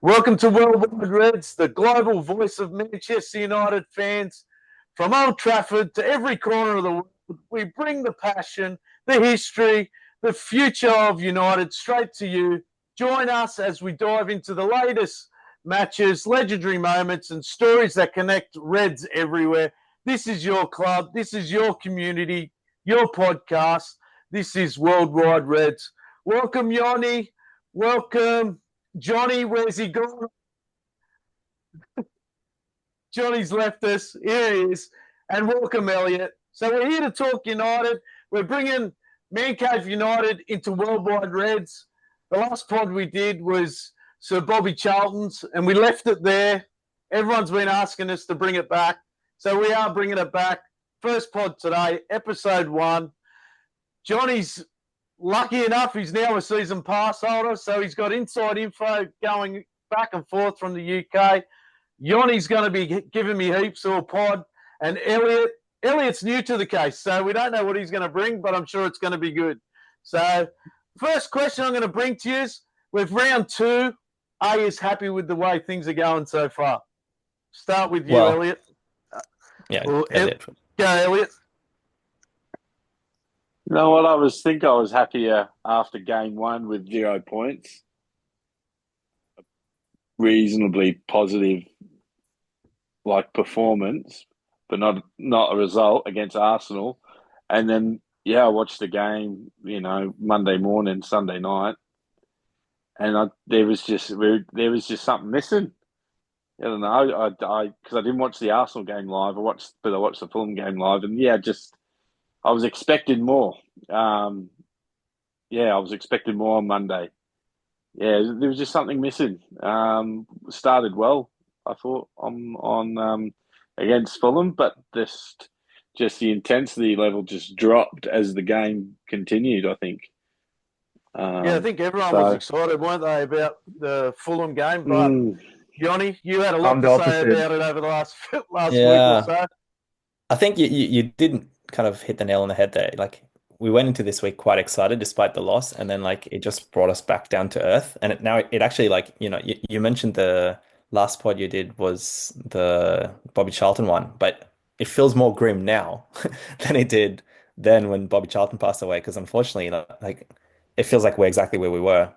Welcome to Worldwide Reds, the global voice of Manchester United fans. From Old Trafford to every corner of the world, we bring the passion, the history, the future of United straight to you. Join us as we dive into the latest matches, legendary moments, and stories that connect Reds everywhere. This is your club. This is your community, your podcast. This is Worldwide Reds. Welcome, Yanni. Welcome, Johnny. Where's he gone? Johnny's left us. Here he is. And welcome, Elliot. So we're here to talk United. We're bringing Man Cave United into Worldwide Reds. The last pod we did was Sir Bobby Charlton's, and we left it there. Everyone's been asking us to bring it back. So we are bringing it back. First pod today, episode 1. Johnny's lucky enough, he's now a season pass holder, so he's got inside info going back and forth from the UK. Yanni's going to be giving me heaps all pod. And Elliot's new to the case, so we don't know what he's going to bring, but I'm sure it's going to be good. So first question I'm going to bring to you is, with round 2, are you happy with the way things are going so far? Start with you, Elliot. Yeah, Go, Elliot. You know what? I was happier after game 1 with 0 points. Reasonably positive, performance, but not a result against Arsenal. And then, I watched the game, Monday morning, Sunday night, and there was just something missing. I don't know. Because I didn't watch the Arsenal game live. I watched the Fulham game live, and I was expecting more. I was expecting more on Monday. Yeah, there was just something missing. Started well, I thought, on against Fulham, but just the intensity level just dropped as the game continued, I think. I think everyone was excited, weren't they, about the Fulham game? But Yanni, you had a lot to say about it over the last week or so. I think you didn't kind of hit the nail on the head there. We went into this week quite excited despite the loss, and then it just brought us back down to earth. And it actually you mentioned the last pod you did was the Bobby Charlton one, but it feels more grim now than it did then when Bobby Charlton passed away. Because unfortunately, it feels like we're exactly where we were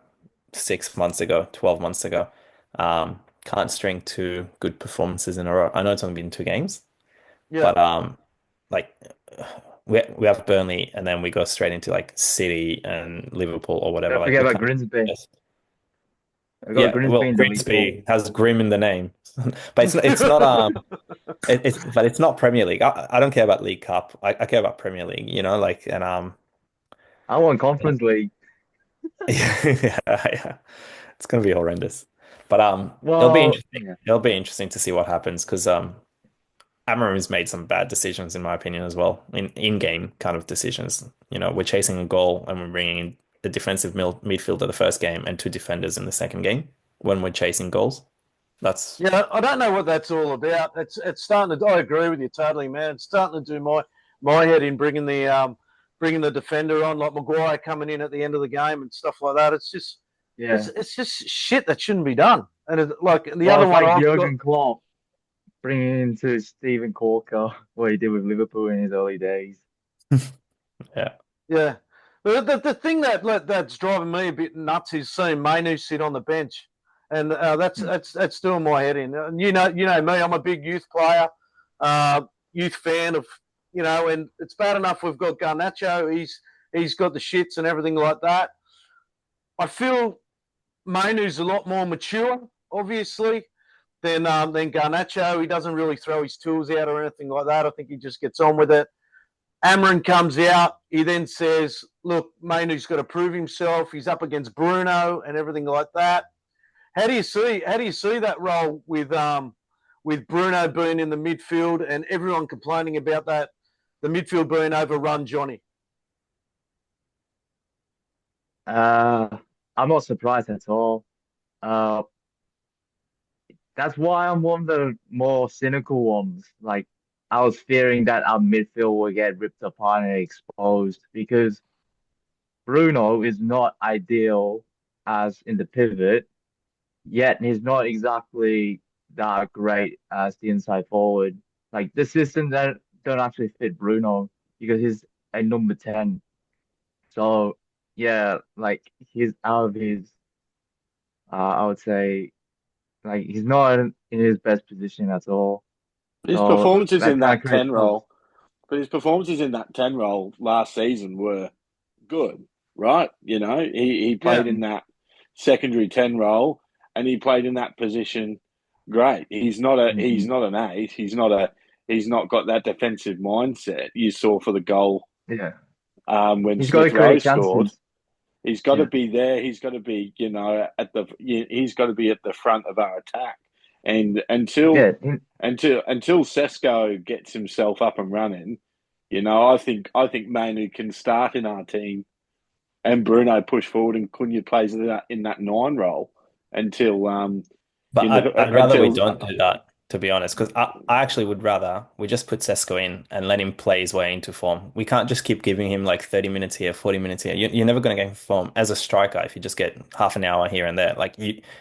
6 months ago, 12 months ago. Can't string 2 good performances in a row. I know it's only been 2 games, but we have Burnley, and then we go straight into City and Liverpool or whatever. Don't forget about Grimsby. Grimsby has Grim in the name, but it's not it's not Premier League. I don't care about League Cup. I care about Premier League. I want Conference League. yeah, it's gonna be horrendous. But it'll be interesting. Yeah. It'll be interesting to see what happens because Amorim's made some bad decisions, in my opinion, as well. In-game kind of decisions. We're chasing a goal and we're bringing in the defensive midfielder the first game and 2 defenders in the second game when we're chasing goals. I don't know what that's all about. It's starting to. I agree with you totally, man. It's starting to do my head in bringing the defender on, like Maguire coming in at the end of the game and stuff like that. It's just it's just shit that shouldn't be done. And other one, Jurgen Klopp bringing into Steven Corker, what he did with Liverpool in his early days. Yeah. The thing that's driving me a bit nuts is seeing Mainoo sit on the bench, and that's doing my head in. And you know me, I'm a big youth player, youth fan of and it's bad enough we've got Garnacho. He's got the shits and everything like that. I feel Mainoo's a lot more mature, obviously, than Garnacho. He doesn't really throw his tools out or anything like that. I think he just gets on with it. Amorim comes out. He then says, look, Mainoo's got to prove himself. He's up against Bruno and everything like that. How do you see that role with Bruno being in the midfield and everyone complaining about that, the midfield being overrun, Johnny? I'm not surprised at all. That's why I'm one of the more cynical ones. I was fearing that our midfield will get ripped apart and exposed because Bruno is not ideal as in the pivot. yet he's not exactly that great as the inside forward. Like the system that don't actually fit Bruno because he's a number 10. So yeah, like he's out of his I would say like he's not in his best position at all. His So performances that in kind of that creates 10 problems. role, but his performances in that 10 role last season were good, right? He Yeah. played in that secondary 10 role and he played in that position great. He's Mhm. not an eight. He's not got that defensive mindset you saw for the goal Yeah. when He's got to Smith Rowe create scored. chances. He's got to Yeah. be there. He's got to be, he's got to be at the front of our attack. And Yeah. until Sesko gets himself up and running, I think Mainoo can start in our team and Bruno push forward and Cunha plays in that 9 role until But in the I'd rather we until don't do that, to be honest, because I actually would rather we just put Sesko in and let him play his way into form. We can't just keep giving him like 30 minutes here, 40 minutes here. You're never going to get in form as a striker if you just get half an hour here and there.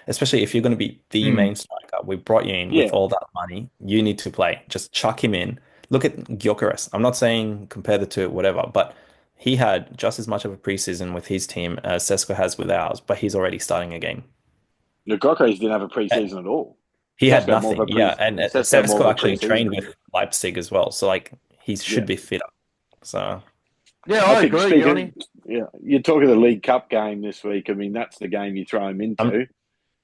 Especially if you're going to be the Mm. main striker, we brought you in with yeah. all that money. You need to play. Just chuck him in. Look at Gyökeres. I'm not saying compare the two, whatever, but he had just as much of a preseason with his team as Sesko has with ours, but he's already starting a game. The Gokos didn't have a preseason at all. He had Sesko had more of nothing, a yeah. And Sesko actually trained preseason. with Leipzig as well, so like he Yeah. should be fitter. So Yeah, I I think agree, Yanni. you're talking the League Cup game this week. I mean, that's the game you throw him I'm into. You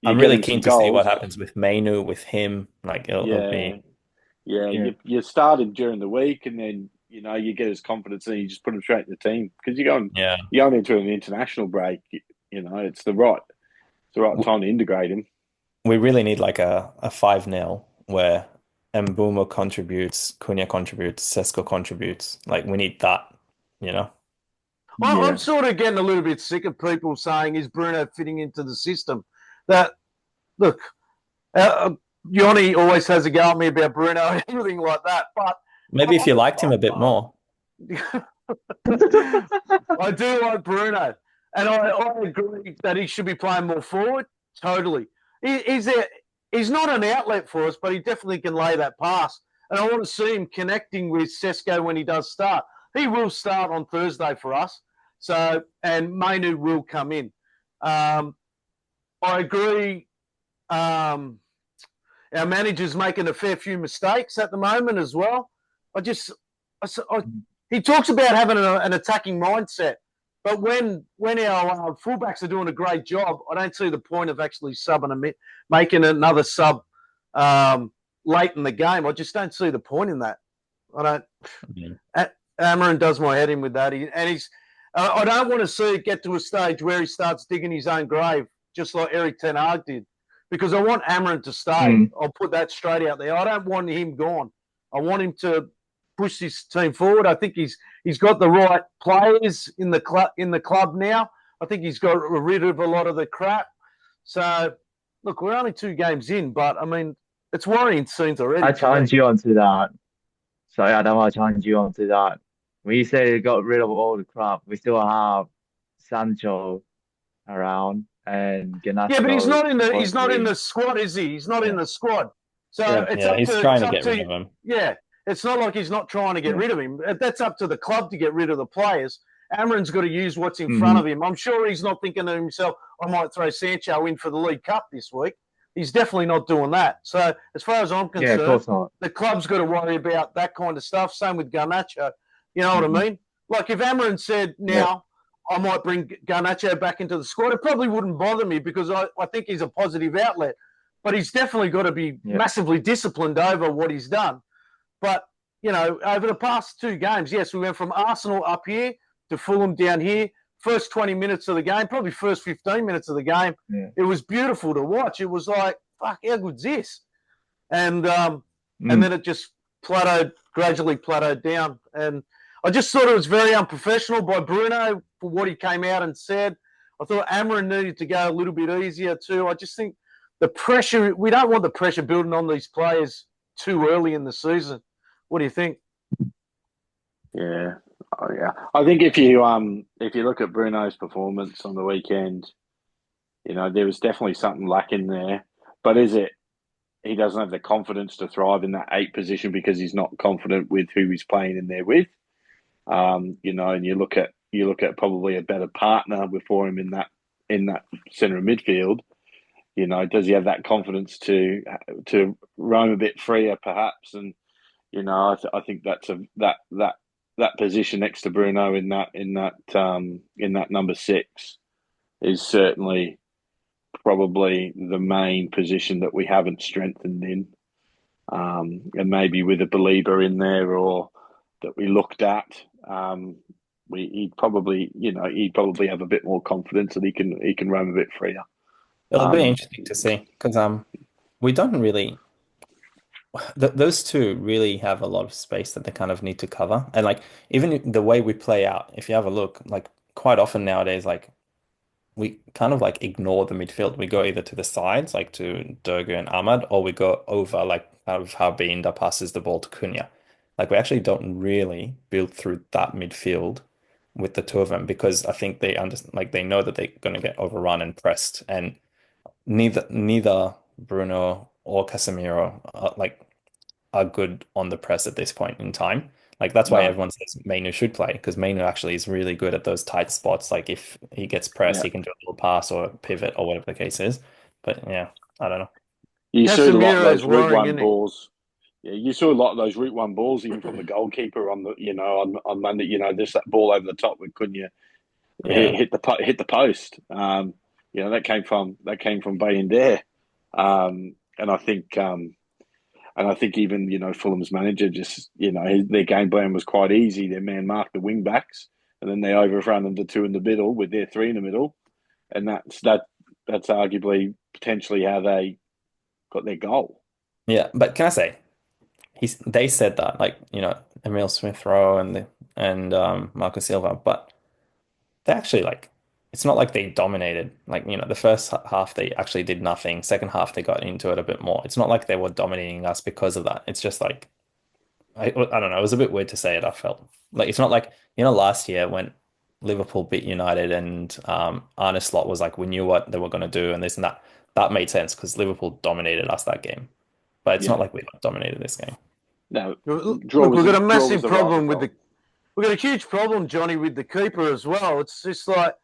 I'm get really him keen some to see what goals. happens with Mainoo, with him. Like it'll Yeah, be yeah. Yeah. You start him during the week, and then you get his confidence, and you just put him straight in the team because yeah. you're going into an international break. It's the right W- time to integrate him. We really need like a 5-0 where Mbuma contributes, Cunha contributes, Sesko contributes. Like we need that, you know. I'm Yeah. sort of getting a little bit sick of people saying, is Bruno fitting into the system? That, look, Yanni always has a go at me about Bruno and everything like that, but Maybe if you liked him a bit more. I do like Bruno, and I agree that he should be playing more forward. Totally, he's not an outlet for us, but he definitely can lay that pass. And I want to see him connecting with Sesko when he does start. He will start on Thursday for us. So, and Mainoo will come in. I agree. Our manager's making a fair few mistakes at the moment as well. I just, he talks about having an attacking mindset, but when our fullbacks are doing a great job, I don't see the point of actually making another sub late in the game. I just don't see the point in that. I don't. Yeah. Amarin does my head in with that, I don't want to see it get to a stage where he starts digging his own grave, just like Eric Ten Hag did, because I want Amarin to stay. I'll put that straight out there. I don't want him gone. I want him to push this team forward. I think he's got the right players in the club now. I think he's got rid of a lot of the crap. So, look, we're only 2 games in, but I mean, it's worrying scenes already. I challenge you onto that. Sorry, I don't want to challenge you onto that. When you say they got rid of all the crap, we still have Sancho around and Yeah, but he's Ganacho not in supposedly. the squad, is he? He's not in Yeah, the squad. So yeah, Yeah, he's trying to get rid of him. yeah. It's not like he's not trying to get yeah. rid of him. That's up to the club to get rid of the players. Amarin's got to use what's in front Mm-hmm. of him. I'm sure he's not thinking to himself, I might throw Sancho in for the League Cup this week. He's definitely not doing that. So as far as I'm Yeah, of concerned, course not. the club's got to worry about that kind of stuff. Same with Garnacho. You know what I mean? Like if Amarin said Yeah, now, I might bring Garnacho back into the squad, it probably wouldn't bother me because I think he's a positive outlet. But he's definitely got to be yeah, massively disciplined over what he's done. But, over the past 2 games, yes, we went from Arsenal up here to Fulham down here. First 20 minutes of the game, probably first 15 minutes of the game, yeah. it was beautiful to watch. It was like, fuck, how good's this? And Mm. then it just gradually plateaued down. And I just thought it was very unprofessional by Bruno for what he came out and said. I thought Amarin needed to go a little bit easier too. I just think the pressure, we don't want the pressure building on these players too early in the season. What do you think? Yeah, I think if you look at Bruno's performance on the weekend, There was definitely something lacking there. But is it he doesn't have the confidence to thrive in that 8 position because he's not confident with who he's playing in there with? And you look at probably a better partner before him in that centre of midfield. Does he have that confidence to roam a bit freer, perhaps? And I think that's that position next to Bruno in that number 6 is certainly probably the main position that we haven't strengthened in, and maybe with a Belieber in there or that we looked at. He'd probably have a bit more confidence that he can roam a bit freer. It'll be interesting to see because we don't really. Those two really have a lot of space that they kind of need to cover, and like even the way we play out, if you have a look, like quite often nowadays, like we kind of like ignore the midfield. We go either to the sides, like to Durgu and Ahmad, or we go over, like kind of how Beinda passes the ball to Cunha. Like we actually don't really build through that midfield with the two of them because I think they understand, like they know that they're going to get overrun and pressed, and neither Bruno or Casemiro are good on the press at this point in time. Like that's why everyone says Mainoo should play because Mainoo actually is really good at those tight spots. Like if he gets pressed, he can do a little pass or pivot or whatever the case is. But yeah, I don't know. You saw a lot of those route one balls. Yeah, you saw a lot of those route one balls even from the goalkeeper on the on Monday. Just that ball over the top with Cunha hit the post. That came from Bayindir. And I think even, Fulham's manager just, their game plan was quite easy. Their man marked the wing backs and then they overrun the 2 in the middle with their 3 in the middle. And that's arguably potentially how they got their goal. Yeah, but can I say, they said that, like, Emil Smith-Rowe and Marco Silva, but they actually like it's not like they dominated. Like, the first half they actually did nothing. Second half they got into it a bit more. It's not like they were dominating us because of that. It's just like I don't know. It was a bit weird to say it. I felt like it's not like last year when Liverpool beat United and Arne Slot was like we knew what they were going to do and this and that. That made sense because Liverpool dominated us that game, but it's not like we dominated this game. No, look, we've got a massive problem with we've got a huge problem, Johnny, with the keeper as well. It's just like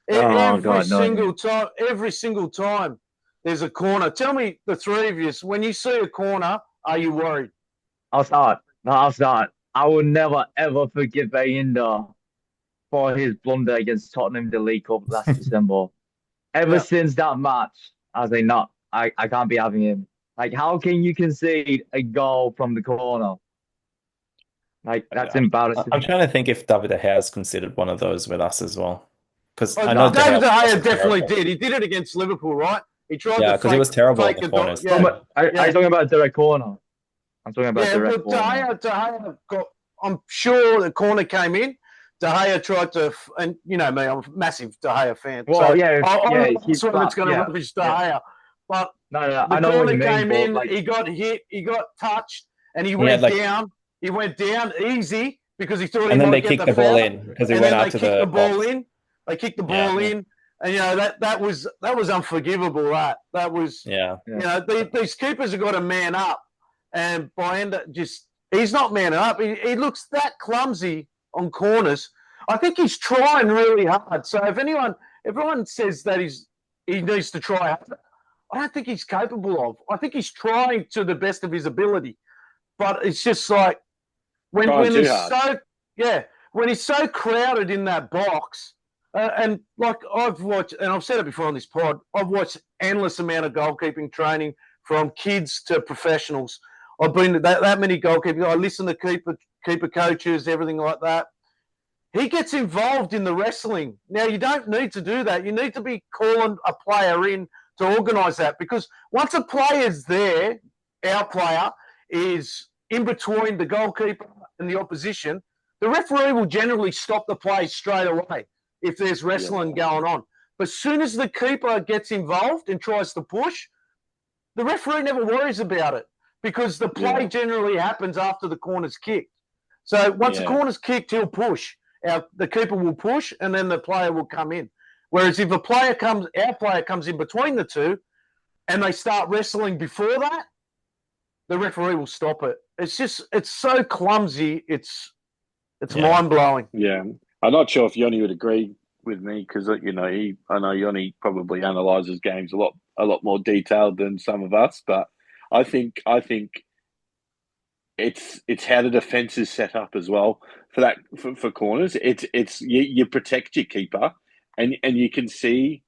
every single time there's a corner. Tell me, the three of you, when you see a corner, are you worried? I'll start. I will never ever forgive Bayinda for his blunder against Tottenham in the League Cup last December. Ever since that match, I was like, no, I can't be having him. Like, how can you concede a goal from the corner? Like, that's embarrassing. I'm trying to think if David De Gea has considered one of those with us as well. Because I know David De Gea definitely did. He did it against Liverpool, right? He tried to because he was terrible at the corners. Are you talking about direct corner? I'm talking about direct corner. De Gea got. I'm sure the corner came in. De Gea tried to, and you know me, I'm a massive De Gea fan. Well, I'm sure it's going to rubbish De Gea. But no, I know what you mean. Came in, he got hit, he got touched, and he went down. He went down easy because he thought he might get the ball in because he went out to the ball in. They kicked the ball in, and that was unforgivable. That was these keepers have got to man up, and Bayinda he's not manning up. He looks that clumsy on corners. I think he's trying really hard. So if everyone says that he needs to try harder, I don't think he's capable of. I think he's trying to the best of his ability, but it's just like when he's so crowded in that box. And like I've watched, and I've said it before on this pod, I've watched endless amount of goalkeeping training from kids to professionals. I've been to that many goalkeepers. I listen to keeper coaches, everything like that. He gets involved in the wrestling. Now, you don't need to do that. You need to be calling a player in to organise that, because once a player's there, our player is in between the goalkeeper and the opposition, the referee will generally stop the play straight away if there's wrestling going on. But as soon as the keeper gets involved and tries to push, the referee never worries about it because the play generally happens after the corner's kicked. So once the corner's kicked, he'll push. The keeper will push and then the player will come in. Whereas if our player comes in between the two and they start wrestling before that, the referee will stop it. It's so clumsy. It's mind-blowing. Yeah. I'm not sure if Yoni would agree with me because, I know Yoni probably analyses games a lot more detailed than some of us, but I think it's how the defense is set up as well for corners. It's you protect your keeper, and you can see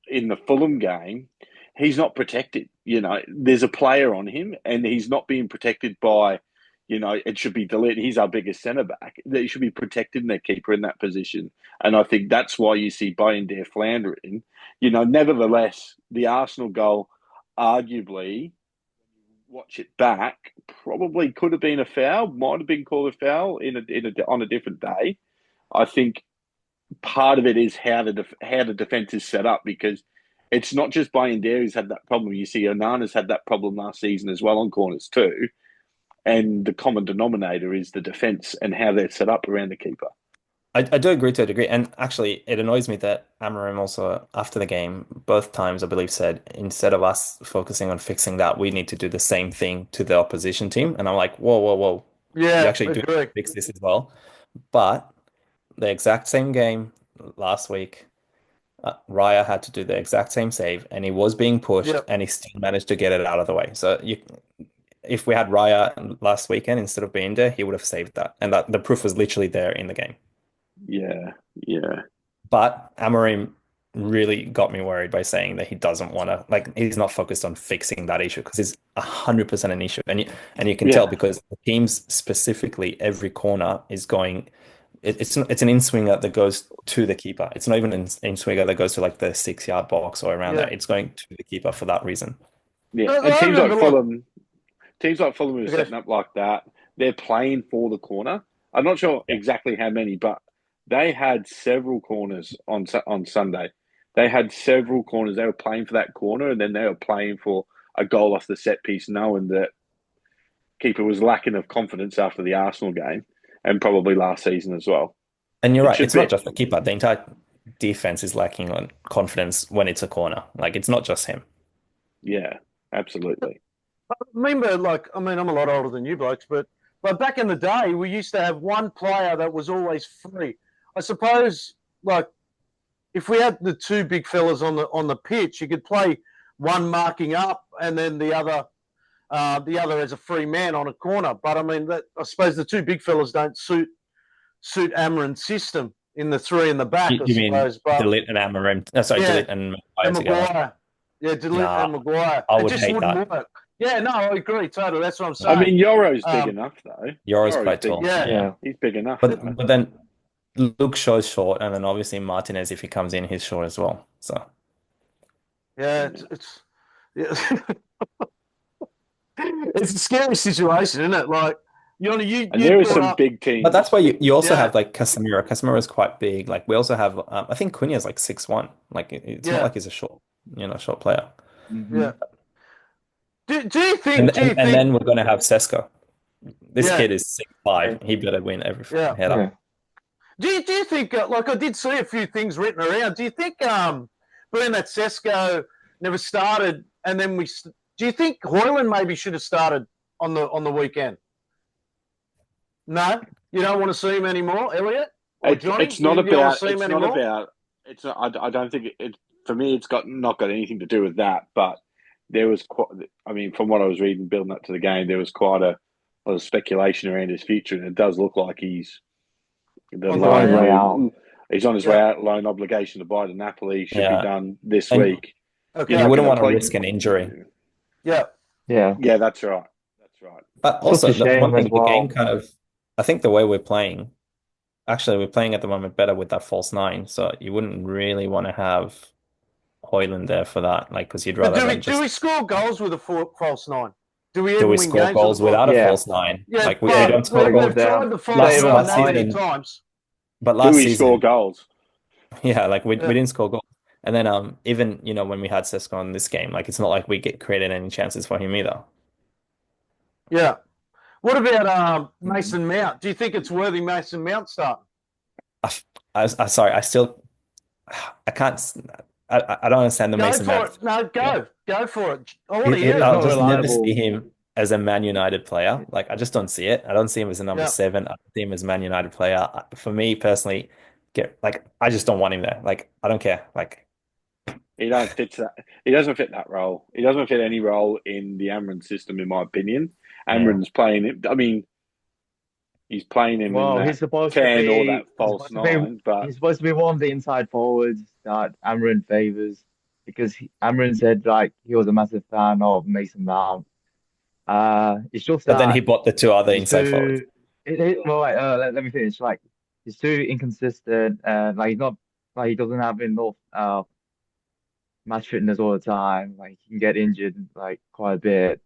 in the Fulham game he's not protected. There's a player on him, and he's not being protected by. It should be deleted. He's our biggest centre back. They should be protecting their keeper in that position, and I think that's why you see Bayern floundering. Nevertheless, the Arsenal goal, arguably. Watch it back, probably could have been a foul, might have been called a foul on a different day. I think part of it is how the defense is set up, because it's not just Bayern who's had that problem. You see Onana's had that problem last season as well on corners too. And the common denominator is the defense and how they're set up around the keeper. I do agree to a degree. And actually, it annoys me that Amorim also, after the game, both times, I believe, said, instead of us focusing on fixing that, we need to do the same thing to the opposition team. And I'm like, whoa. Yeah, you actually do fix this as well. But the exact same game last week, Raya had to do the exact same save, and he was being pushed, and he still managed to get it out of the way. So if we had Raya last weekend instead of being there, he would have saved that. And that the proof was literally there in the game. Yeah. But Amorim really got me worried by saying that he doesn't want to, he's not focused on fixing that issue, because it's 100% an issue. And you can tell, because the teams specifically, every corner is going, it's an in-swinger that goes to the keeper. It's not even an in-swinger that goes to the 6-yard box or around that. It's going to the keeper for that reason. Yeah, and teams like Fulham who are setting up like that, they're playing for the corner. I'm not sure exactly how many, but they had several corners on Sunday. They had several corners. They were playing for that corner, and then they were playing for a goal off the set piece, knowing that keeper was lacking of confidence after the Arsenal game, and probably last season as well. And you're right. It's not just the keeper. The entire defense is lacking on confidence when it's a corner. It's not just him. Yeah, absolutely. I remember, I'm a lot older than you blokes, but back in the day, we used to have one player that was always free. I suppose, if we had the two big fellas on the pitch, you could play one marking up and then the other as a free man on a corner. But I suppose the two big fellas don't suit Amorim's system in the three in the back. You mean Delete and Amorim? Delete and Maguire. Yeah, Delete and Maguire. I would hate that. Work. Yeah, no, I agree totally. That's what I'm saying. Yoro's big enough though. Yoro's quite tall. Yeah, he's big enough. But then Luke Shaw's short, and then obviously Martinez, if he comes in, he's short as well. So yeah, it's it's a scary situation, isn't it? There are some big teams, but that's why you also have Casemiro. Casemiro is quite big. We also have I think Cunha's 6'1". It's not like he's a short player. Mm-hmm. Yeah. Do you think? And then we're going to have Sesko. This kid is 6'5". He better win everything. Yeah. Head up. Do you think? I did see a few things written around. Do you think? Being that Sesko never started, and then do you think Højlund maybe should have started on the weekend? No, you don't want to see him anymore, Elliot. Or Johnny? It's not about. It's not. I don't think it. For me, it's not got anything to do with that. But there was from what I was reading, building up to the game, there was quite a lot of speculation around his future, and it does look like he's on his way out. Loan obligation to buy to Napoli should be done this week. Okay. You wouldn't want to risk an injury. Yeah, that's right. But also, one thing, the game kind of, I think the way we're playing, actually, we're playing at the moment better with that false nine. So you wouldn't really want to have Højlund there for that, because you'd rather. Do we score goals with a false nine? Do we score goals without a false nine? Yeah, we don't score goals. Tried the false nine many times. But last season, score goals. Yeah, we didn't score goals. And then even when we had Sesko in this game, it's not like we created any chances for him either. Yeah. What about Mason Mount? Do you think it's worthy Mason Mount starting? Sorry, I still I can't. I don't understand the Go Mason for Mount. it. No, Yeah. go for it. I want to He hear is I'll it. not just never see reliable. him as a Man United player. Like I just don't see it. I don't see him as a number Yeah. seven. I don't see him as a Man United player. For me personally, I just don't want him there. Like I don't care. Like He don't fit that. He doesn't fit that role. He doesn't fit any role in the Amron system, in my opinion. yeah, Amron's playing it. I mean, he's playing him in Well, that 10 or that false nine, but he's supposed to be one of the inside forwards that Amrin favors because Amrin said like he was a massive fan of Mason Mount. It's just but then he that bought the two other he's inside forwards. too. Well, wait, let me finish. Like he's too inconsistent, and like he's not like he doesn't have enough match fitness all the time. Like he can get injured like quite a bit,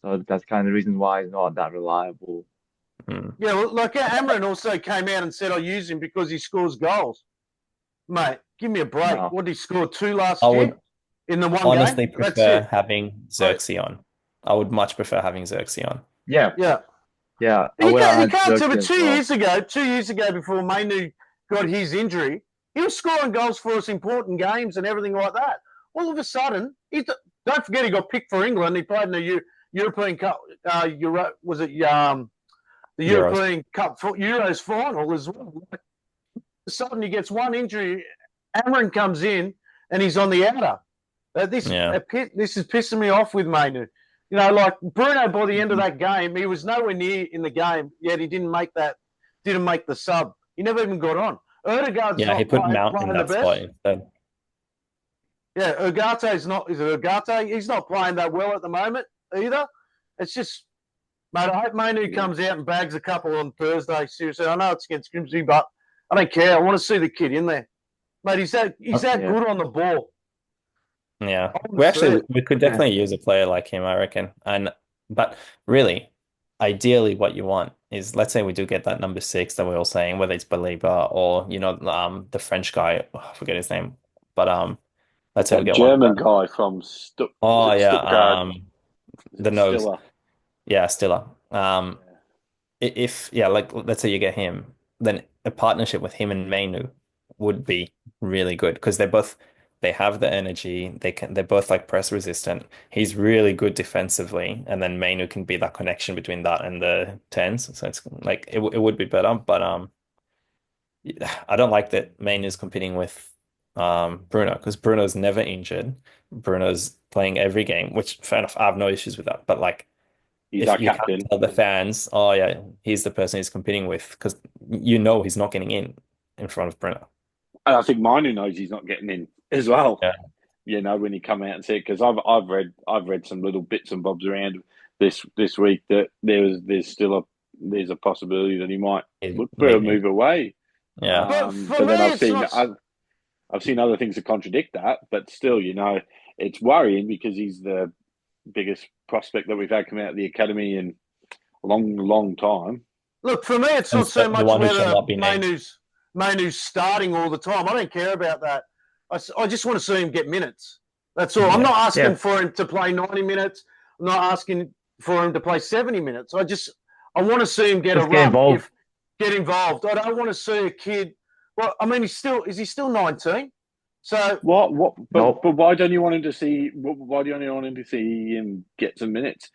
so that's kind of the reason why he's not that reliable. Hmm. Yeah, well, like Amron also came out and said I use him because he scores goals. Mate, give me a break. No. What did he score 2 last I year would in the one honestly game? That's prefer it. having Xerxes on. I would much prefer having Xerxes on. Yeah, Yeah. yeah. I You would have can't, you had can't tell me Xerxes as well. 2 years ago before Mainoo got his injury, he was scoring goals for us important games and everything like that. All of a sudden, don't forget he got picked for England. He played in the European Cup, was it the Euros. European Cup Euros final as well. All of a sudden, he gets one injury. Amron comes in and he's on the outer. This Yeah. this is pissing me off with Mainoo. You know, like Bruno, by the end of that game, he was nowhere near in the game, yet he didn't make the sub. He never even got on. Erdegaard's Yeah, he not put Mount in playing the that spot best. instead. Yeah, Ugarte's not. Is it Ugarte? He's not playing that well at the moment either. It's just, mate, I hope Mainoo comes out and bags a couple on Thursday. Seriously, I know it's against Grimsby, but I don't care. I want to see the kid in there. Mate, he's that Yeah. good on the ball. Yeah. I want to see it. We could definitely use a player like him, I reckon. But really, ideally what you want is, let's say we do get that number six that we're all saying, whether it's Baliba or, the French guy, I forget his name. But let's say we that get one. German guy from Oh yeah, Stuttgart? the nose. Stiller. Yeah, Stiller. If like let's say you get him, then a partnership with him and Mainoo would be really good because they have the energy. They're both like press resistant. He's really good defensively, and then Mainoo can be that connection between that and the tens. So it's like it would be better, but I don't like that Mainoo's competing with Bruno because Bruno's never injured. Bruno's playing every game, which fair enough, I have no issues with that. But like He's if our you can't captain. tell the fans, oh yeah, he's the person he's competing with, because he's not getting in front of Bruno. And I think Mainoo knows he's not getting in as well. Yeah. You know, when he come out and said, because I've read some little bits and bobs around this week that there's a possibility that he might look for a move away. Yeah. But for But then me, I've it's seen not. I've seen other things that contradict that, but still, it's worrying because he's the biggest prospect that we've had come out of the academy in a long, long time. Look, for me, it's And not so the much one who shall whether not be named. Mainoo's starting all the time. I don't care about that. I just want to see him get minutes. That's all. Yeah. I'm not asking Yeah. for him to play 90 minutes. I'm not asking for him to play 70 minutes. I want to see him get Just a get run. involved. Get involved. I don't want to see a kid. Well, I mean, is he still 19? So What? Nope. But why don't you want him to see? Why do you only want him to see him get some minutes?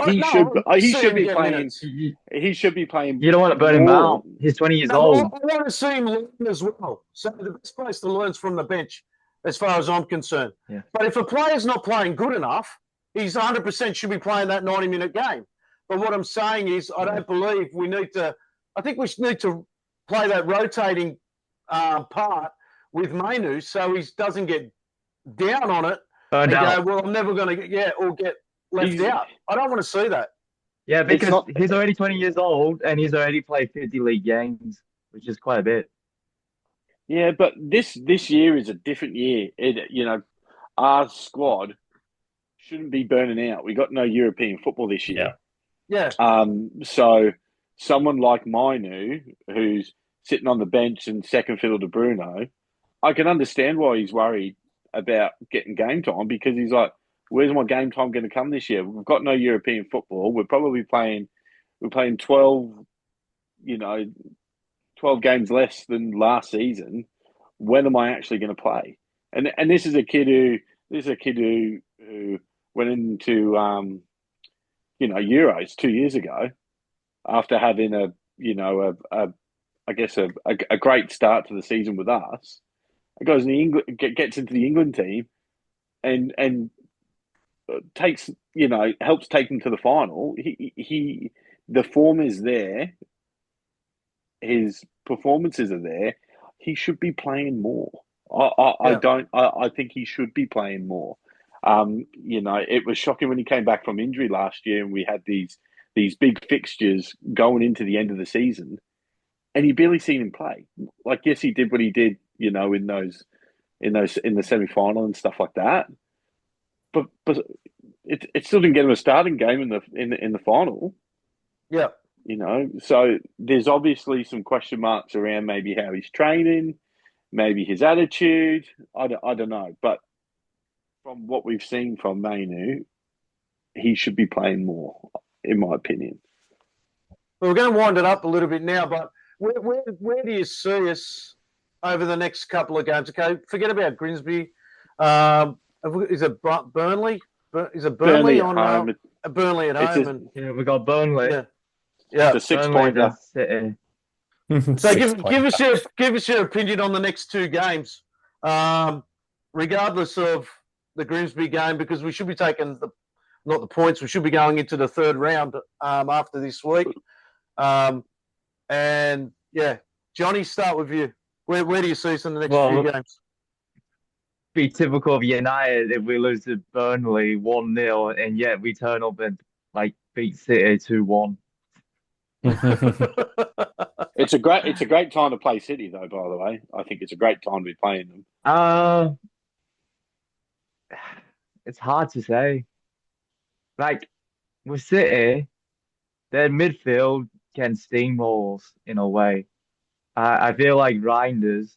He see should him be get playing. minutes. He should be playing. You don't want to burn him more. out. He's 20 years No, I old. want to see him learn as well. So the best place to learn is from the bench, as far as I'm concerned. Yeah. But if a player's not playing good enough, he's 100% should be playing that 90-minute game. But what I'm saying is, I don't believe we need to. I think we need to play that rotating part with Mainoo, so he doesn't get down on it Burned and out. go, well, I'm never going to get or get left out. I don't want to see that. Yeah, because not- he's already 20 years old and he's already played 50 league games, which is quite a bit. Yeah, but this year is a different year. Our squad shouldn't be burning out. We got no European football this year. Yeah. So someone like Mainoo, who's sitting on the bench and second fiddle to Bruno, I can understand why he's worried about getting game time because he's like, where's my game time going to come this year? We've got no European football. We're playing 12 games less than last season. when am I actually going to play? And this is a kid who went into Euros 2 years ago after having a great start to the season with us. It goes in the England, gets into the England team, and takes helps take them to the final. The form is there, his performances are there. He should be playing more. I think he should be playing more. It was shocking when he came back from injury last year, and we had these big fixtures going into the end of the season, and you barely seen him play. Like, yes, he did what he did, in the semi-final and stuff like that. But it still didn't get him a starting game in the final. Yeah. So there's obviously some question marks around maybe how he's training, maybe his attitude. I don't know. But from what we've seen from Mainoo, he should be playing more, in my opinion. Well, we're going to wind it up a little bit now, but where do you see us over the next couple of games? Okay, forget about Grimsby. Is it Burnley? Is it Burnley on home? Burnley at home? Yeah, we got Burnley. Yeah. The 6 pointer. So give us your opinion on the next two games, regardless of the Grimsby game, because we should be taking not the points. We should be going into the third round after this week. And yeah, Johnny, start with you. Where do you see us in the next few games? Be typical of United if we lose to Burnley 1-0, and yet we turn up and beat City 2-1. It's a great time to play City, though. By the way, I think it's a great time to be playing them. It's hard to say. With City, their midfield can steamroll us in a way. I feel like Reinders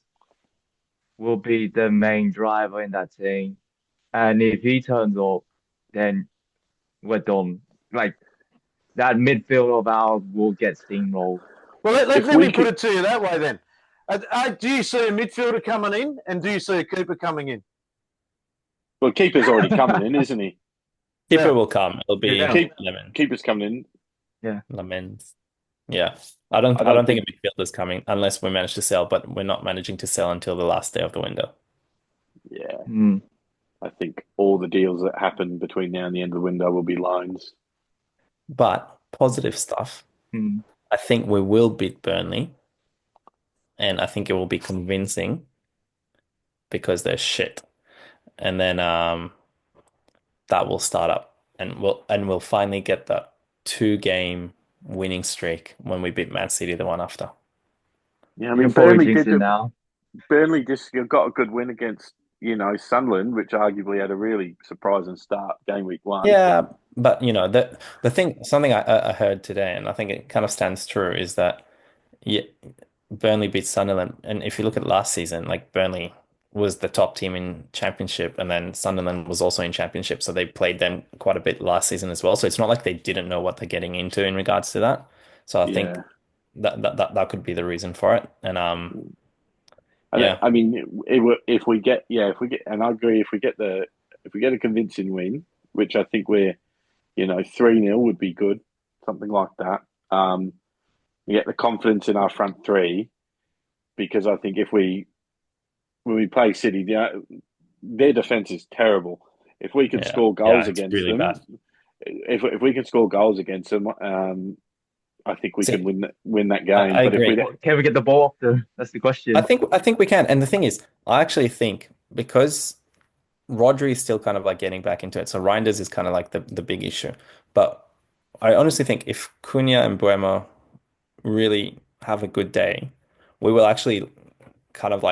will be the main driver in that team, and if he turns up, then we're done. That midfield of ours will get steamrolled. Well, let me put it to you that way then. Do you see a midfielder coming in, and do you see a keeper coming in? Well, keeper's already coming in, isn't he? Keeper will come. It'll be Lemon. Keeper's coming in. Yeah. Lemons. Yeah. I don't think a midfielder's coming unless we manage to sell, but we're not managing to sell until the last day of the window. Yeah. I think all the deals that happen between now and the end of the window will be loans. But positive stuff. I think we will beat Burnley, and I think it will be convincing because they're shit. And then that will start up, and we'll finally get that 2-game winning streak when we beat Man City the one after. Yeah, I mean, Burnley just got a good win against Sunderland, which arguably had a really surprising start game week 1. Yeah, but the thing, something I heard today, and I think it kind of stands true, is that Burnley beat Sunderland, and if you look at last season, Burnley was the top team in Championship, and then Sunderland was also in Championship, so they played them quite a bit last season as well. So it's not like they didn't know what they're getting into in regards to that. So I think that could be the reason for it. And I mean, if we get, and I agree, if we get a convincing win, which I think we're, 3-0 would be good, something like that. We get the confidence in our front three, because I think when we play City, their defense is terrible. If we can score goals against them, if we can score goals against them, I think we can win that game. I agree. Can we get the ball off that's the question. I think we can. And the thing is, I actually think because Rodri is still kind of getting back into it, so Reinders is kind of the big issue. But I honestly think if Cunha and Buemo really have a good day, we will actually kind of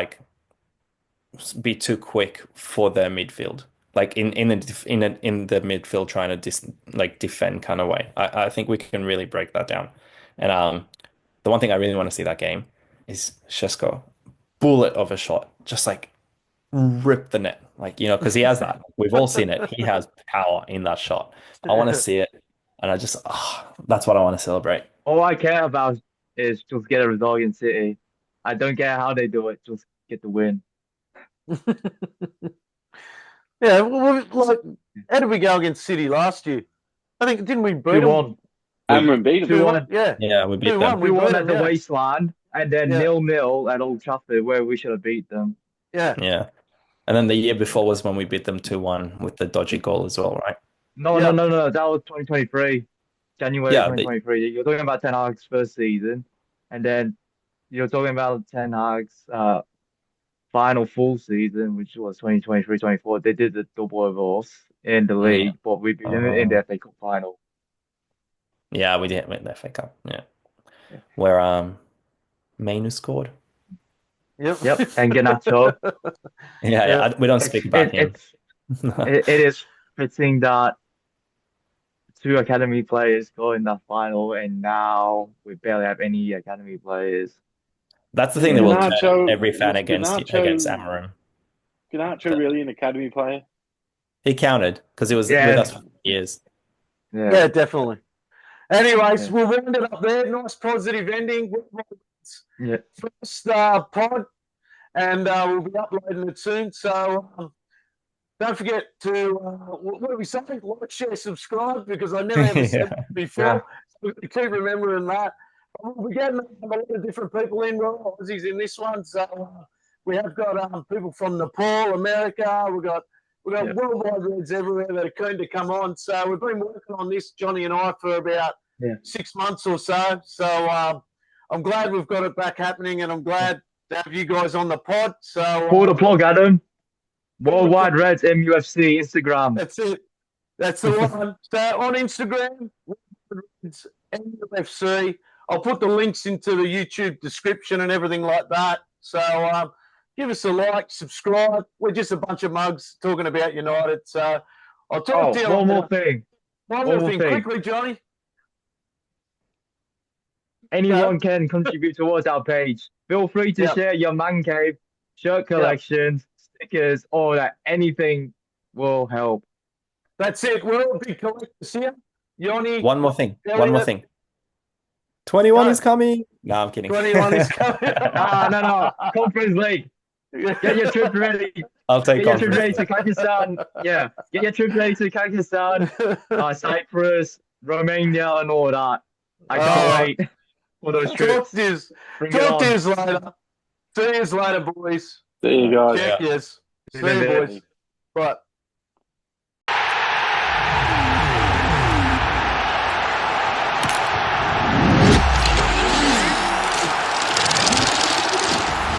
be too quick for their midfield, in the midfield trying to defend kind of way. I think we can really break that down. And the one thing I really want to see that game is Šeško, bullet of a shot, just rip the net, because he has that. We've all seen it. He has power in that shot. I want to see it, and that's what I want to celebrate. All I care about is just get a result in City. I don't care how they do it. Just get the win. Yeah, well, like, how did we go against City last year? I think, didn't we beat them? 2-1. Amron beat them. 2-1. Yeah. Yeah, we beat 2-1. them. We 2-1 beat at them, the yeah. Wasteland, and then 0-0 at Old Trafford, where we should have beat them. Yeah. Yeah. And then the year before was when we beat them 2-1 with the dodgy goal as well, right? No. That was 2023. January Yeah, 2023. You're talking about Ten Hag's first season, and then you're talking about Ten Hag's final full season, which was 2023-24. They did the double over us in the league, but we beat them in the FA Cup final. Yeah, we didn't win the FA Cup. Yeah. Yeah. Where Mainoo scored. Yep. And Ganacho. Yeah. We don't speak about him. It is fitting that 2 academy players go in that final, and now we barely have any academy players. That's the thing that will turn Ganacho- every fan was against Ganacho- Amorim. Ganacho really an academy player? He counted because he was with us for years. Yeah, definitely. Anyways, we'll round it up there. Nice positive ending. Yeah. First pod, and we'll be uploading it soon. So don't forget to, what do we say? Like, share, subscribe, because I never ever said that before. Yeah. So we keep remembering that. We're getting a lot of different people in. We're all Aussies in this one. So we have got people from Nepal, America. We've got worldwide Reds everywhere that are keen to come on. So we've been working on this, Johnny and I, for about 6 months or so. So I'm glad we've got it back happening, and I'm glad to have you guys on the pod. So Pull the plug, Adam. Worldwide Reds, MUFC, Instagram. That's it. That's the one. So on Instagram, Reds, MUFC. I'll put the links into the YouTube description and everything like that. So give us a like, subscribe. We're just a bunch of mugs talking about United. So I'll talk to you. One more thing. One more thing. Quickly, Johnny. Anyone can contribute towards our page. Feel free to share your man cave, shirt collections, stickers, all that. Anything will help. That's it. We're all big collectors here. Johnny. One more thing. 21 is coming. No, I'm kidding. 21 is coming. No. Conference League. Get your trip ready. I'll take Get your trip ready to Kazakhstan. Yeah. Get your trip ready to Kazakhstan, Cyprus, Romania, and all that. I can't wait for those trips. Talk to you later. See you later, boys. There you go. Check yes. See you, boys. Right.